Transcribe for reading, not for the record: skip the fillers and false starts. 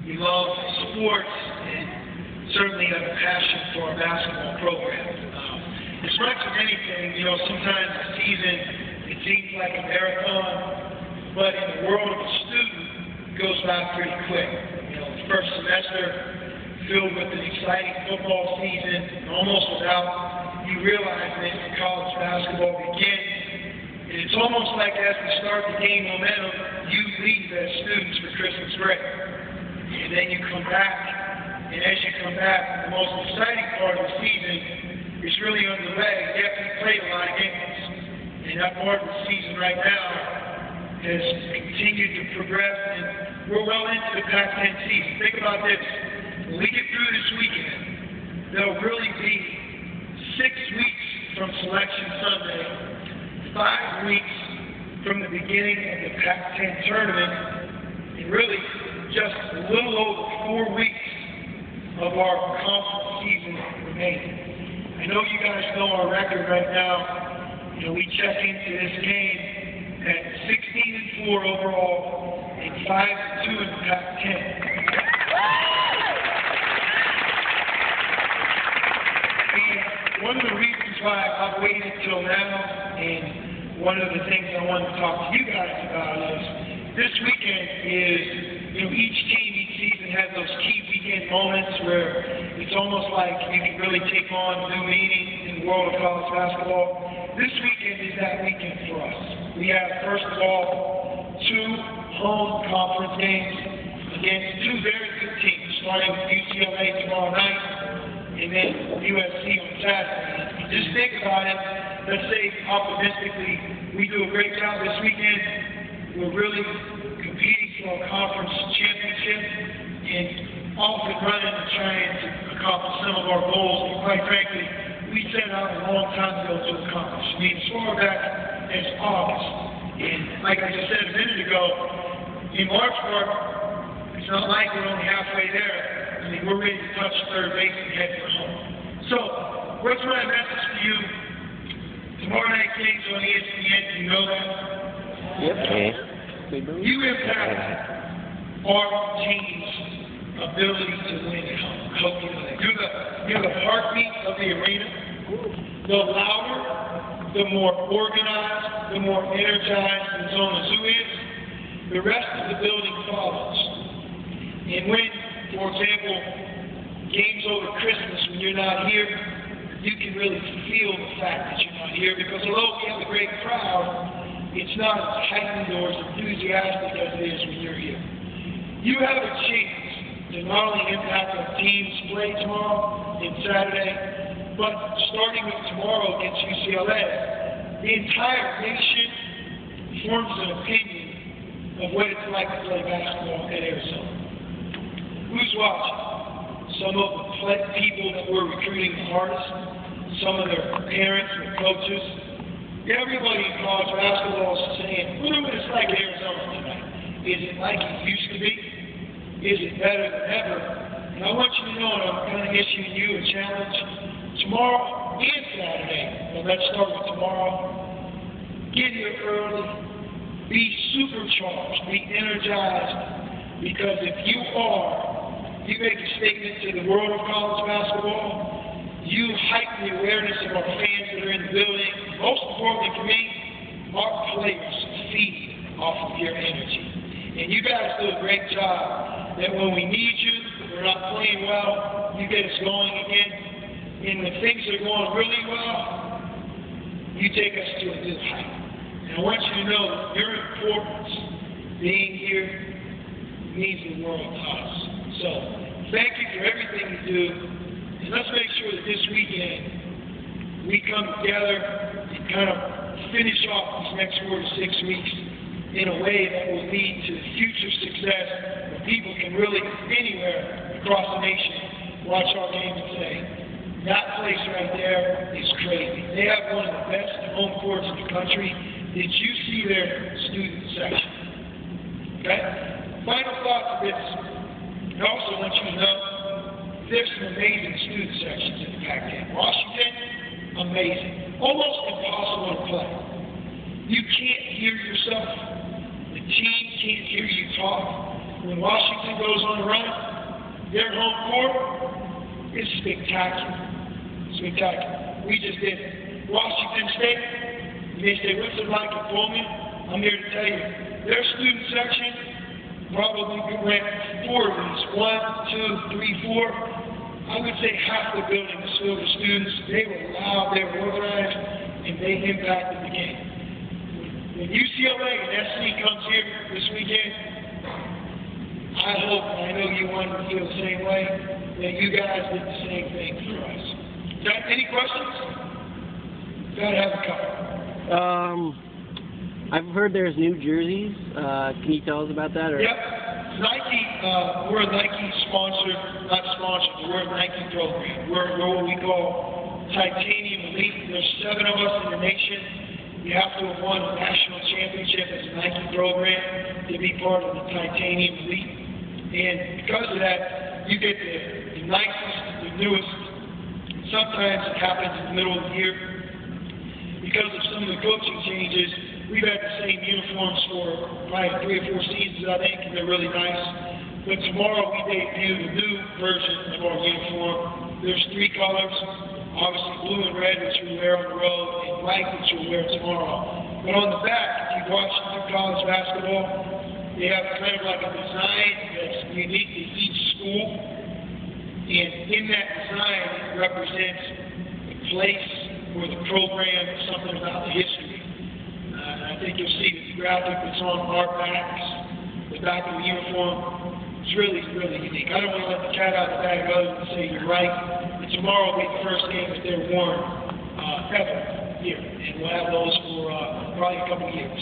We love sports and certainly have a passion for our basketball program. As much as anything, sometimes the season, it seems like a marathon, but in the world of a student, it goes by pretty quick. The first semester filled with an exciting football season, and almost without you realizing it, college basketball begins. And it's almost like as we start to gain momentum, you leave as students for Christmas break. And then you come back, and as you come back, the most exciting part of the season is really underway. Yet we played a lot of games. And that part of the season right now has continued to progress, and we're well into the Pac-10 season. Think about this. When we get through this weekend, there'll really be 6 weeks from Selection Sunday, 5 weeks from the beginning of the Pac-10 tournament, and really just a little over 4 weeks of our conference season remaining. I know you guys know our record right now. We check into this game at 16-4 overall and 5-2 in the Pac-10. And one of the reasons why I've waited till now, and one of the things I want to talk to you guys about is this weekend is, each team, each season has those key weekend moments where it's almost like you can really take on new meaning in the world of college basketball. This weekend is that weekend for us. We have, first of all, 2 home conference games against 2 very good teams, starting with UCLA tomorrow night and then USC on Saturday. Just think about it. Let's say optimistically we do a great job this weekend. We're really competing for a conference championship and off and running and trying to accomplish some of our goals. And quite frankly, we set out a long time ago to accomplish. As far back as August. And like I just said a minute ago, in large part, it's not like we're only halfway there. We're ready to touch third base and head for home. So, what's my message to you? Tomorrow night game's on ESPN. Do you know that? Yep. You impact our team's ability to win at home. I hope you know that. You're the heartbeat of the arena. The louder, the more organized, the more energized the Zona Zoo is, the rest of the building follows. And when, for example, games over Christmas, when you're not here, you can really feel the fact that you're not here, because although we have a great crowd, it's not as heightened or as enthusiastic as it is when you're here. You have a chance to not only impact our team's play tomorrow and Saturday, but starting with tomorrow against UCLA, the entire nation forms an opinion of what it's like to play basketball at Arizona. Who's watching? Some of the people that we're recruiting the hardest, some of their parents and coaches. Everybody in college basketball is saying, what is it like Arizona tonight? Is it like it used to be? Is it better than ever? And I want you to know, and I'm kind of issuing you a challenge, tomorrow and Saturday, but let's start with tomorrow. Get here early, be supercharged, be energized, because if you make a statement to the world of college basketball, you heighten the awareness of our fans that are in the building. Most importantly for me, our players feed off of your energy. And you guys do a great job that when we need you, we're not playing well, you get us going again. And when things are going really well, you take us to a new height. And I want you to know that your importance being here means the world to us. So, thank you for everything you do. And let's make sure that this weekend we come together and kind of finish off these next 4 to 6 weeks in a way that will lead to future success, where people can really, anywhere across the nation, watch our game and say, that place right there is crazy. They have one of the best home courts in the country. Did you see their student section? Okay? Final thought to this. I also want you to know there's some amazing student sections in the Pac-10. Washington, amazing. Almost impossible to play. You can't hear yourself. The team can't hear you talk. when Washington goes on a run, their home court is spectacular. Spectacular. We just did it. Washington State, they say, what's it like at Pullman? I'm here to tell you, their student section probably could rank 4 of these. 1, 2, 3, 4. I would say half the building is filled with students. They were loud, they were organized, and they impacted the game. When UCLA and SC comes here this weekend, I hope, and I know you want to feel the same way, that you guys did the same thing for us. Any questions? Gotta have a couple. I've heard there's new jerseys. Can you tell us about that? Or? Yep. Nike, we're a Nike sponsor, not sponsored, but we're a Nike program. We're what we call Titanium Elite. There's 7 of us in the nation. You have to have won a national championship as a Nike program to be part of the Titanium Elite. And because of that, you get the nicest, the newest. Sometimes it happens in the middle of the year. Because of some of the coaching changes, we've had the same uniforms for probably 3 or 4 seasons, I think, and they're really nice. But tomorrow we debut the new version of our uniform. There's 3 colors, obviously blue and red, which you'll wear on the road, and white, which you'll wear tomorrow. But on the back, if you've watched through college basketball, they have kind of like a design that's unique to each school. And in that design, it represents the place or the program, something about the history. I think you'll see the graphic that's on our backs, the back of the uniform. It's really, really unique. I don't want to let the cat out of the bag other than say you're right. And tomorrow will be the first game that they're worn ever here. And we'll have those for probably a couple of years.